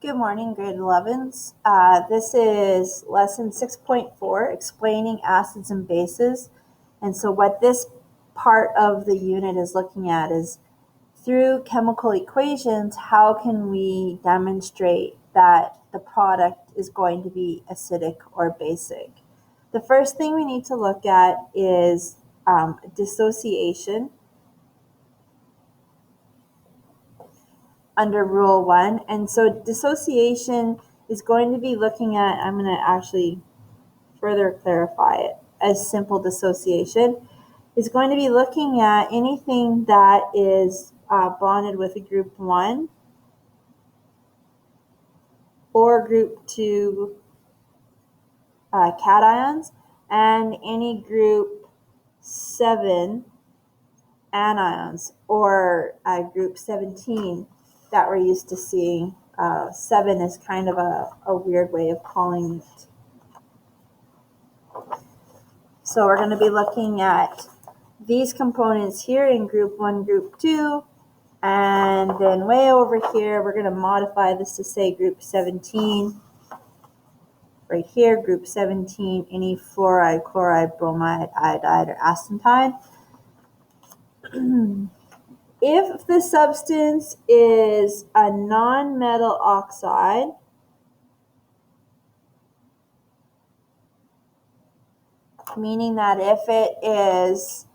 Good morning, grade 11s. This is lesson 6.4, explaining acids and bases. And so what this part of the unit is looking at is through chemical equations, how can we demonstrate that the product is going to be acidic or basic? The first thing we need to look at is dissociation under Rule 1. And so dissociation is going to be looking at, I'm going to actually further clarify it as simple dissociation, is going to be looking at anything that is bonded with a group 1 or group 2 cations and any group 7 anions or group 17 that we're used to seeing. 7 is kind of a weird way of calling it. So we're going to be looking at these components here in group 1, group 2, and then way over here we're going to modify this to say group 17. Right here, group 17, any fluoride, chloride, bromide, iodide, or astatine. If the substance is a non-metal oxide, meaning that if it is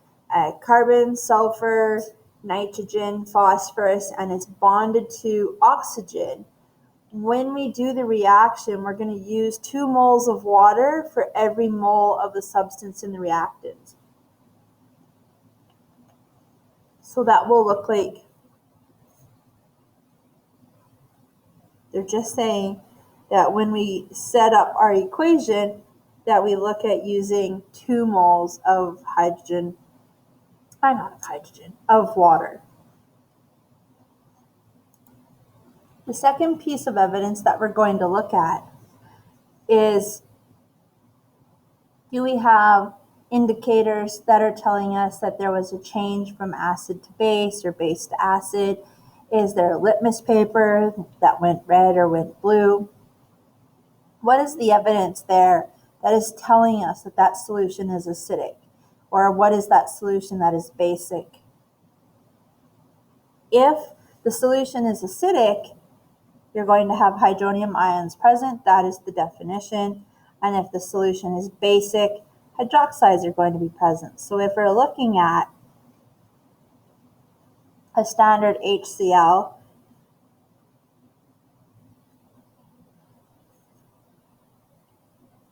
carbon, sulfur, nitrogen, phosphorus, and it's bonded to oxygen, when we do the reaction, we're going to use 2 moles of water for every mole of the substance in the reactant. So that will look like they're just saying that when we set up our equation, that we look at using 2 moles of of water. The second piece of evidence that we're going to look at is, do we have indicators that are telling us that there was a change from acid to base or base to acid? Is there a litmus paper that went red or went blue? What is the evidence there that is telling us that that solution is acidic? Or what is that solution that is basic? If the solution is acidic, you're going to have hydronium ions present. That is the definition. And if the solution is basic, hydroxides are going to be present. So if we're looking at a standard HCl,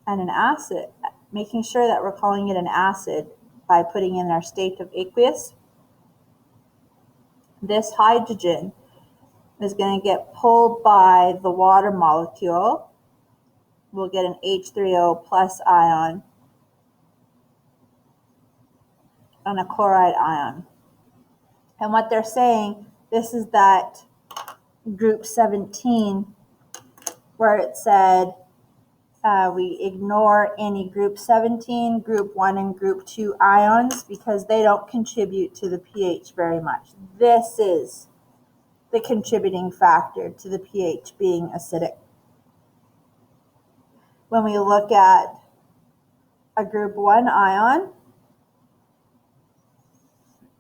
and an acid, making sure that we're calling it an acid by putting in our state of aqueous, this hydrogen is going to get pulled by the water molecule. We'll get an H3O plus ion and a chloride ion. And what they're saying, this is that group 17 where it said we ignore any group 17, group 1, and group 2 ions because they don't contribute to the pH very much. This is the contributing factor to the pH being acidic. When we look at a group 1 ion,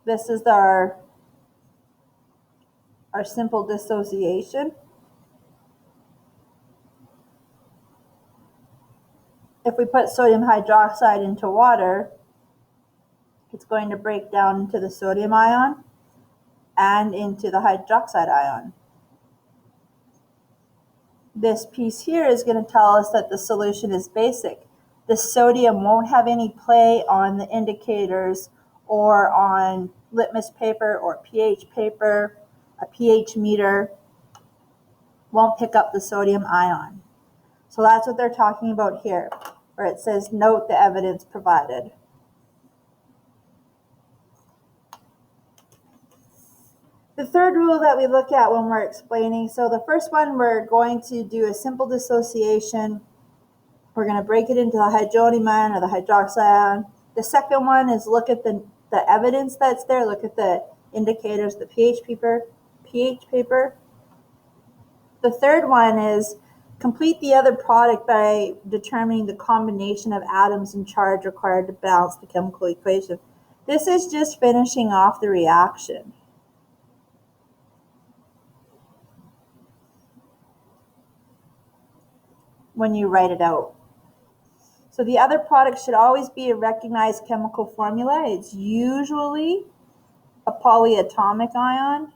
this is our simple dissociation. If we put sodium hydroxide into water, it's going to break down into the sodium ion and into the hydroxide ion. This piece here is going to tell us that the solution is basic. The sodium won't have any play on the indicators or on litmus paper or pH paper. A pH meter won't pick up the sodium ion. So that's what they're talking about here, where it says, note the evidence provided. The third rule that we look at when we're explaining, so the first one, we're going to do a simple dissociation. We're going to break it into the hydronium ion or the hydroxide ion. The second one is look at the evidence that's there, look at the indicators, the pH paper. The third one is complete the other product by determining the combination of atoms and charge required to balance the chemical equation. This is just finishing off the reaction. When you write it out. So the other product should always be a recognized chemical formula. It's usually a polyatomic ion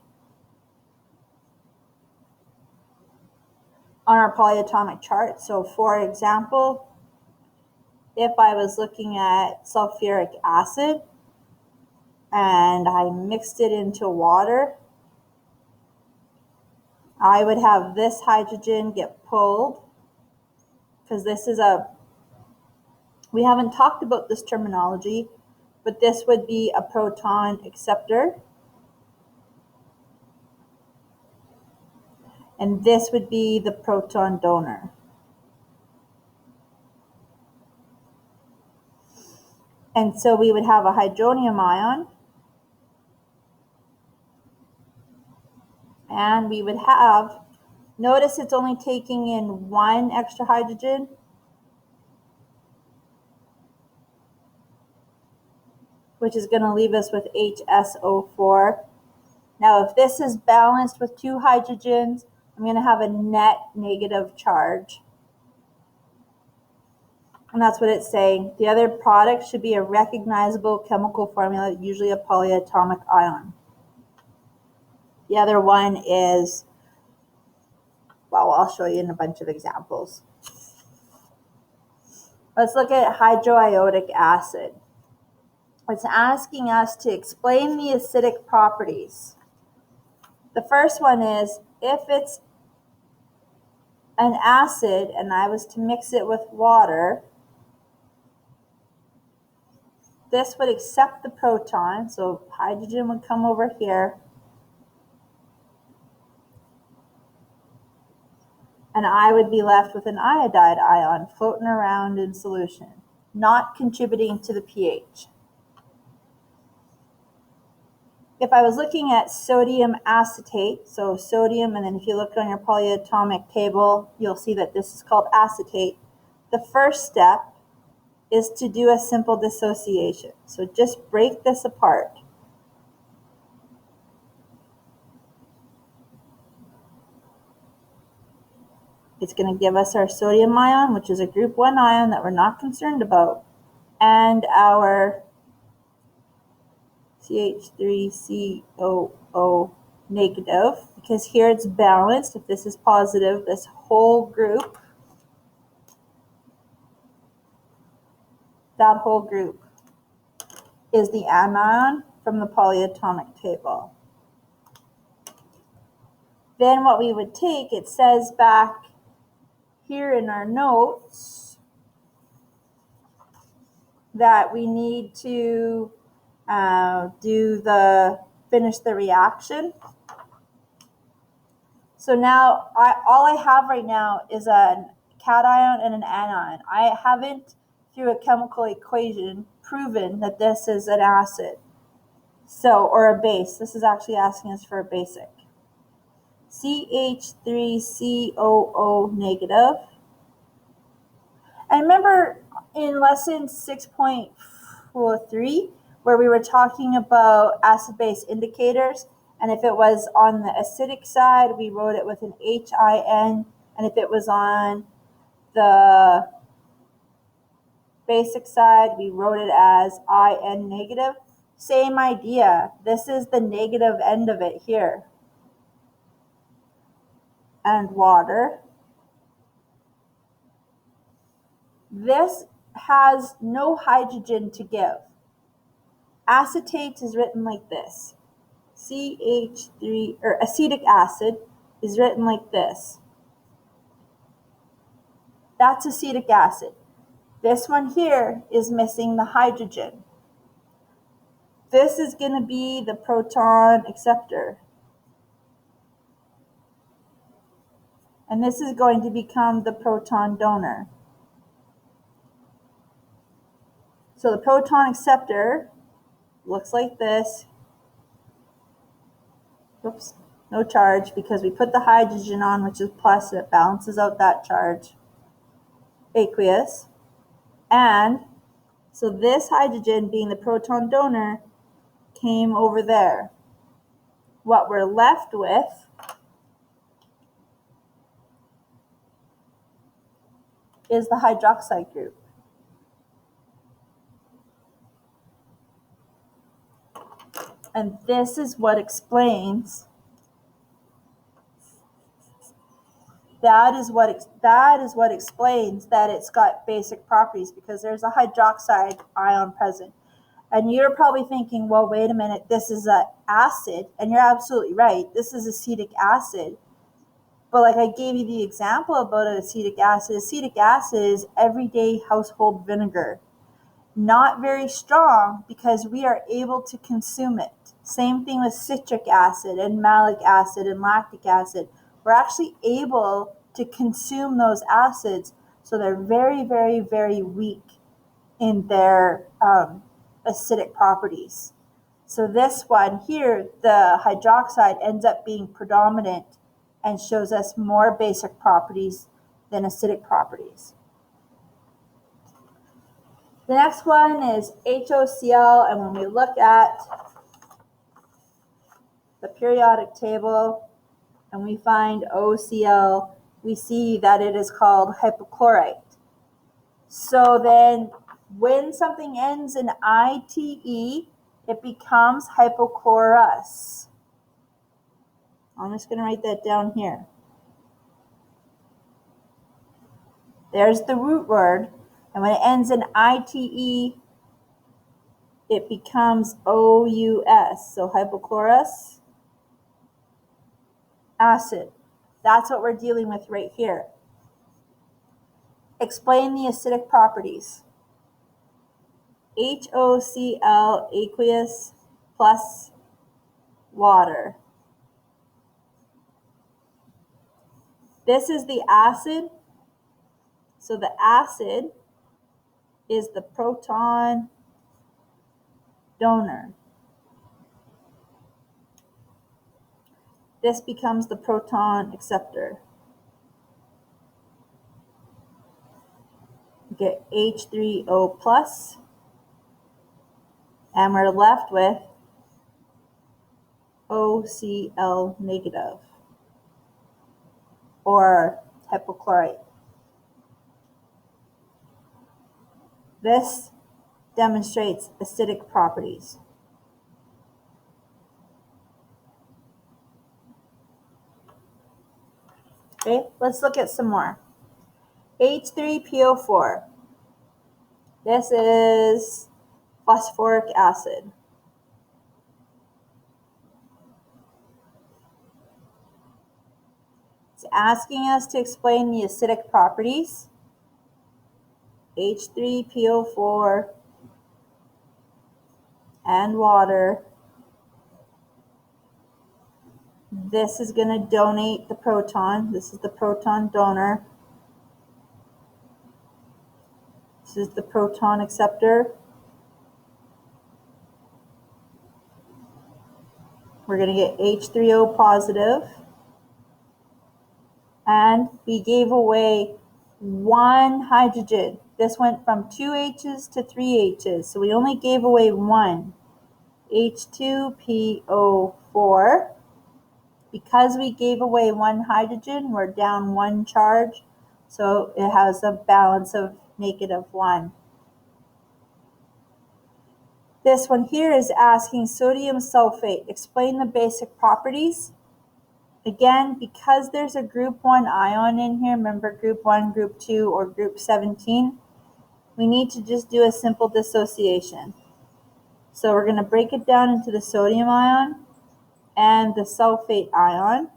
on our polyatomic chart. So for example, if I was looking at sulfuric acid and I mixed it into water, I would have this hydrogen get pulled, because this is we haven't talked about this terminology, but this would be a proton acceptor. And this would be the proton donor. And so we would have a hydronium ion, and we would have, notice it's only taking in one extra hydrogen, which is going to leave us with HSO4. Now, if this is balanced with two hydrogens, I'm going to have a net negative charge. And that's what it's saying. The other product should be a recognizable chemical formula, usually a polyatomic ion. The other one is, well, I'll show you in a bunch of examples. Let's look at hydroiodic acid. It's asking us to explain the acidic properties. The first one is, if it's an acid and I was to mix it with water, this would accept the proton, so hydrogen would come over here, and I would be left with an iodide ion floating around in solution, not contributing to the pH. If I was looking at sodium acetate, so sodium, and then if you look on your polyatomic table, you'll see that this is called acetate. The first step is to do a simple dissociation. So just break this apart. It's going to give us our sodium ion, which is a group 1 ion that we're not concerned about, and our CH3COO negative, because here it's balanced. If this is positive, this whole group, that whole group is the anion from the polyatomic table. Then what we would take, it says back here in our notes that we need to finish the reaction. So now all I have right now is a cation and an anion. I haven't, through a chemical equation, proven that this is an acid, or a base. This is actually asking us for a basic. CH3COO negative. And remember in lesson 6.3 where we were talking about acid-base indicators, and if it was on the acidic side, we wrote it with an HIN, and if it was on the basic side, we wrote it as IN negative. Same idea. This is the negative end of it here. And water. This has no hydrogen to give. Acetate is written like this. CH3, or acetic acid, is written like this. That's acetic acid. This one here is missing the hydrogen. This is going to be the proton acceptor. And this is going to become the proton donor. So the proton acceptor looks like this. Oops, no charge because we put the hydrogen on, which is plus, it balances out that charge, aqueous. And so this hydrogen, being the proton donor, came over there. What we're left with is the hydroxide group. And this is what explains, that is what explains that it's got basic properties, because there's a hydroxide ion present. And you're probably thinking, well, wait a minute, this is an acid. And you're absolutely right. This is acetic acid. But like I gave you the example about acetic acid is everyday household vinegar. Not very strong because we are able to consume it. Same thing with citric acid and malic acid and lactic acid. We're actually able to consume those acids, so they're very, very, very weak in their acidic properties. So this one here, the hydroxide, ends up being predominant and shows us more basic properties than acidic properties. The next one is HOCl, and when we look at the periodic table and we find OCl, we see that it is called hypochlorite. So then when something ends in ITE, it becomes hypochlorous. I'm just going to write that down here. There's the root word, and when it ends in ITE, it becomes OUS, so hypochlorous acid. That's what we're dealing with right here. Explain the acidic properties. HOCl aqueous plus water. This is the acid. So the acid is the proton donor. This becomes the proton acceptor. We get H3O plus, and we're left with OCl negative, or hypochlorite. This demonstrates acidic properties. Okay, let's look at some more. H3PO4. This is phosphoric acid. It's asking us to explain the acidic properties. H3PO4 and water. This is going to donate the proton. This is the proton donor. This is the proton acceptor. We're going to get H3O positive. And we gave away one hydrogen. This went from 2 H's to 3 H's. So we only gave away one. H2PO4. Because we gave away one hydrogen, we're down one charge. So it has a balance of -1. This one here is asking sodium sulfate. Explain the basic properties. Again, because there's a group 1 ion in here, remember group 1, group 2, or group 17, we need to just do a simple dissociation. So we're going to break it down into the sodium ion and the sulfate ion.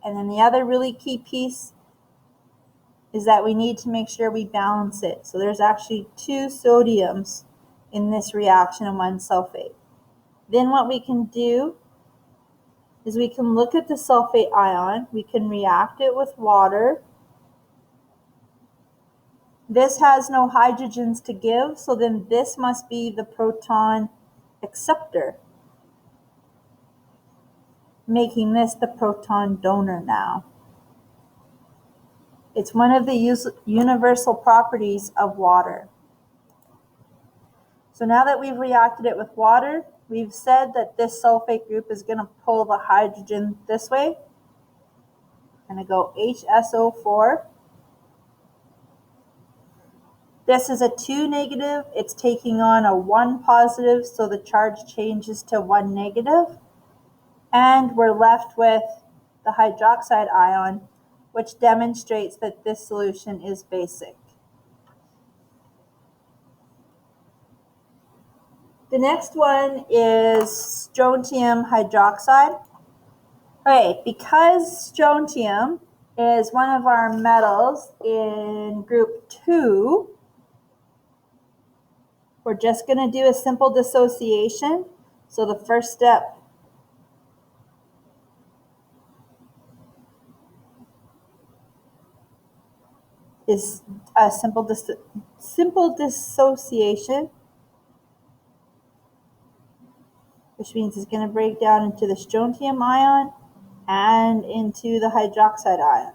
And then the other really key piece is that we need to make sure we balance it. So there's actually 2 sodiums in this reaction and 1 sulfate. Then what we can do is we can look at the sulfate ion, we can react it with water. This has no hydrogens to give, so then this must be the proton acceptor. making this the proton donor now. It's one of the universal properties of water. So now that we've reacted it with water, we've said that this sulfate group is going to pull the hydrogen this way. I'm going to go HSO4. This is a 2 negative. It's taking on a 1 positive, so the charge changes to 1 negative. And we're left with the hydroxide ion, which demonstrates that this solution is basic. The next one is strontium hydroxide. Okay, because strontium is one of our metals in group 2, we're just going to do a simple dissociation. So the first step is a simple dissociation, which means it's going to break down into the strontium ion and into the hydroxide ion.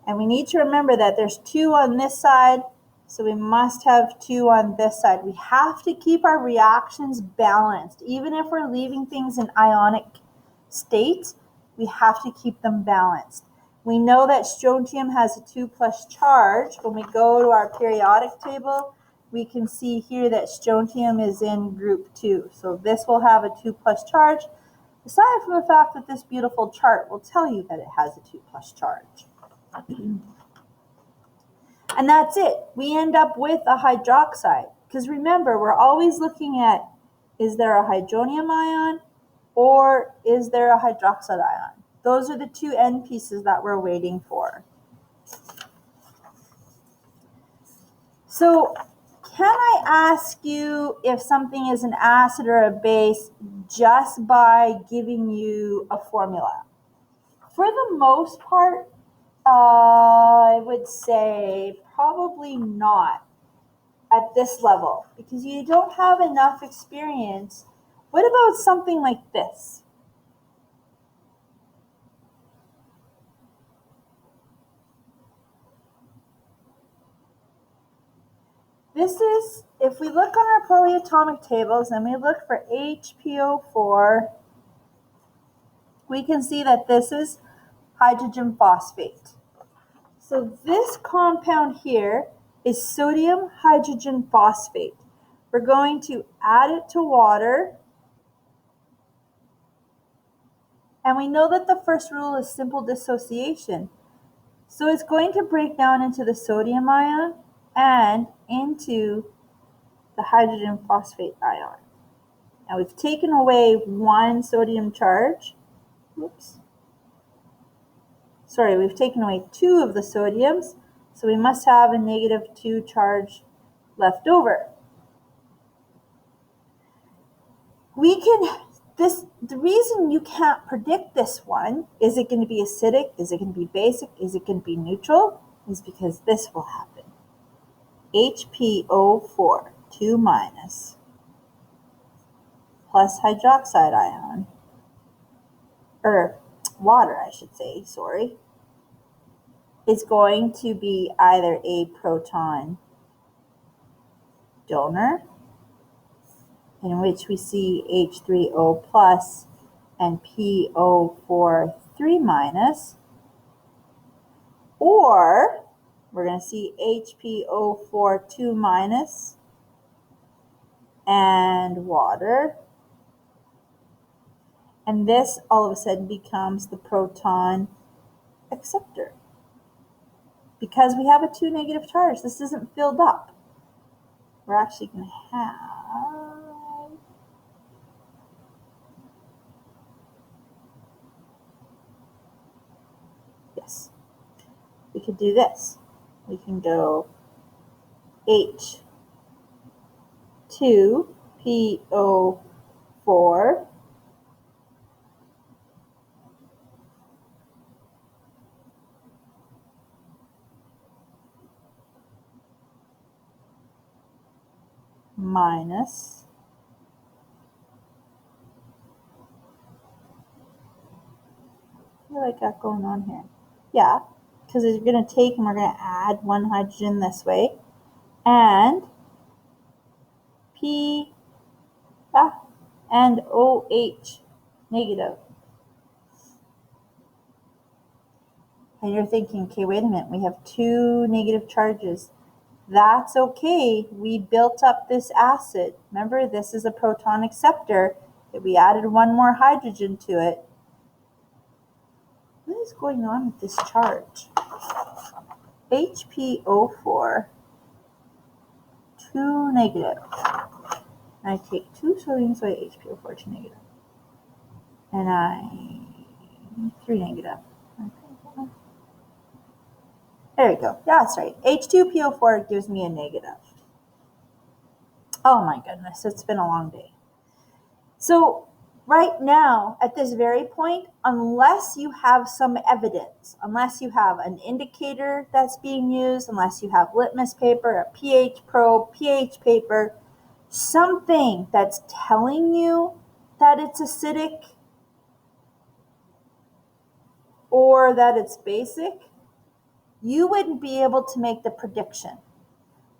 And we need to remember that there's 2 on this side, so we must have 2 on this side. We have to keep our reactions balanced. Even if we're leaving things in ionic state, we have to keep them balanced. We know that strontium has a 2+ charge. When we go to our periodic table, we can see here that strontium is in group 2. So this will have a 2+ charge, aside from the fact that this beautiful chart will tell you that it has a 2+ charge. And that's it. We end up with a hydroxide. Because remember, we're always looking at, is there a hydronium ion or is there a hydroxide ion? Those are the 2 end pieces that we're waiting for. So can I ask you if something is an acid or a base just by giving you a formula? For the most part, I would say probably not at this level, because you don't have enough experience. What about something like this? This is, if we look on our polyatomic tables and we look for HPO4, we can see that this is hydrogen phosphate. So this compound here is sodium hydrogen phosphate. We're going to add it to water. And we know that the first rule is simple dissociation. So it's going to break down into the sodium ion and into the hydrogen phosphate ion. Now we've taken away 1 sodium charge. We've taken away 2 of the sodiums, so we must have a -2 charge left over. The reason you can't predict this one, is it going to be acidic, is it going to be basic, is it going to be neutral, is because this will happen. HPO4, 2- plus hydroxide ion, or water I should say, sorry, is going to be either a proton donor, in which we see H3O plus and PO4 3-, or we're going to see HPO4 2- and water, and this all of a sudden becomes the proton acceptor. Because we have a 2 negative charge, this isn't filled up. We're actually going to have, yes, we could do this. We can go H2PO4 minus I got going on here? Yeah, because you're going to take and we're going to add one hydrogen this way. And P and OH negative. And you're thinking, okay, wait a minute, we have two negative charges. That's okay. We built up this acid. Remember, this is a proton acceptor. If we added one more hydrogen to it, what is going on with this charge? HPO4, 2 negative. And I take 2 sodium, so I HPO4, 2 negative. And I 3 negative. There we go. Yeah, that's right. H2PO4 gives me a negative. Oh my goodness, it's been a long day. So right now, at this very point, unless you have some evidence, unless you have an indicator that's being used, unless you have litmus paper, a pH probe, pH paper, something that's telling you that it's acidic or that it's basic, you wouldn't be able to make the prediction.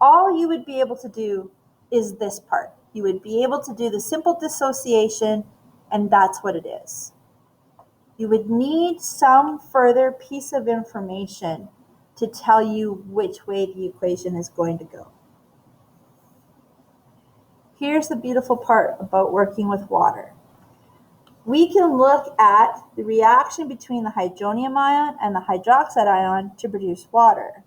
All you would be able to do is this part. You would be able to do the simple dissociation, and that's what it is. You would need some further piece of information to tell you which way the equation is going to go. Here's the beautiful part about working with water. We can look at the reaction between the hydronium ion and the hydroxide ion to produce water.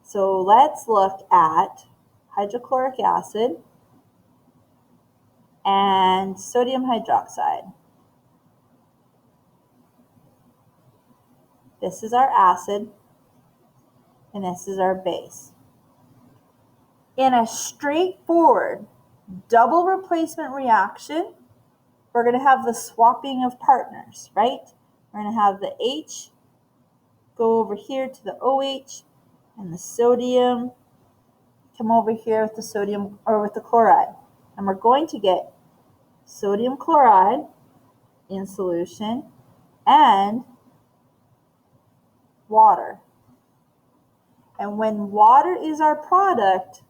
So let's look at hydrochloric acid and sodium hydroxide. This is our acid, and this is our base. In a straightforward double replacement reaction, we're going to have the swapping of partners, right? We're going to have the H go over here to the OH, and the sodium come over here with the sodium or with the chloride. And we're going to get sodium chloride in solution and water. And when water is our product,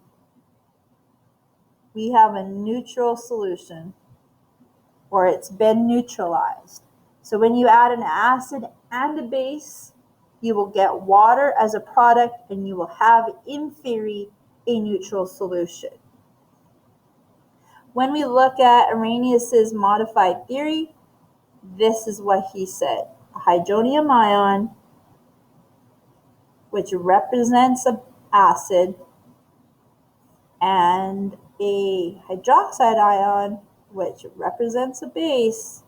we have a neutral solution, or it's been neutralized. So when you add an acid and a base, you will get water as a product, and you will have, in theory, a neutral solution. When we look at Arrhenius's modified theory, this is what he said. A hydronium ion, which represents an acid, and a hydroxide ion, which represents a base,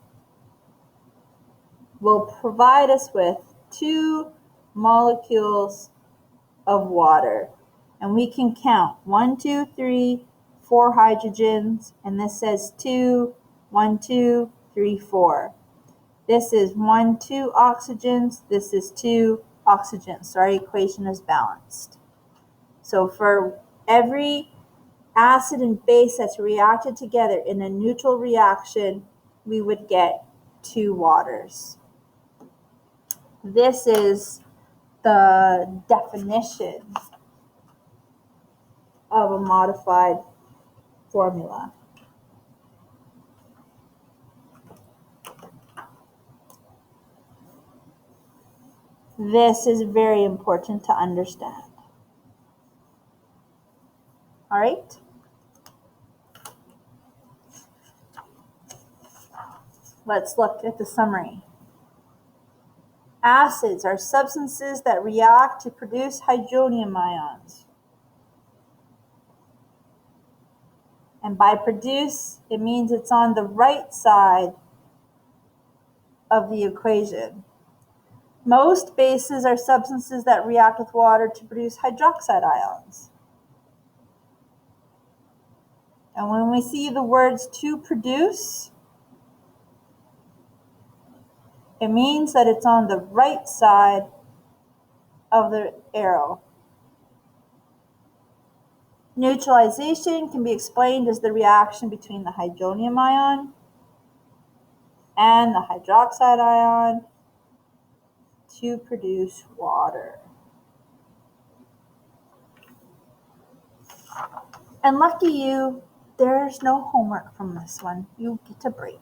will provide us with 2 molecules of water. And we can count 1, 2, 3, 4 hydrogens, and this says 2, 1, 2, 3, 4. This is 1, 2 oxygens, this is 2 oxygens. So our equation is balanced. So for every acid and base that's reacted together in a neutral reaction, we would get 2 waters. This is the definition of a modified formula. This is very important to understand. All right? Let's look at the summary. Acids are substances that react to produce hydronium ions. And by produce, it means it's on the right side of the equation. Most bases are substances that react with water to produce hydroxide ions. And when we see the words to produce, it means that it's on the right side of the arrow. Neutralization can be explained as the reaction between the hydronium ion and the hydroxide ion to produce water. And lucky you, there's no homework from this one. You get a break.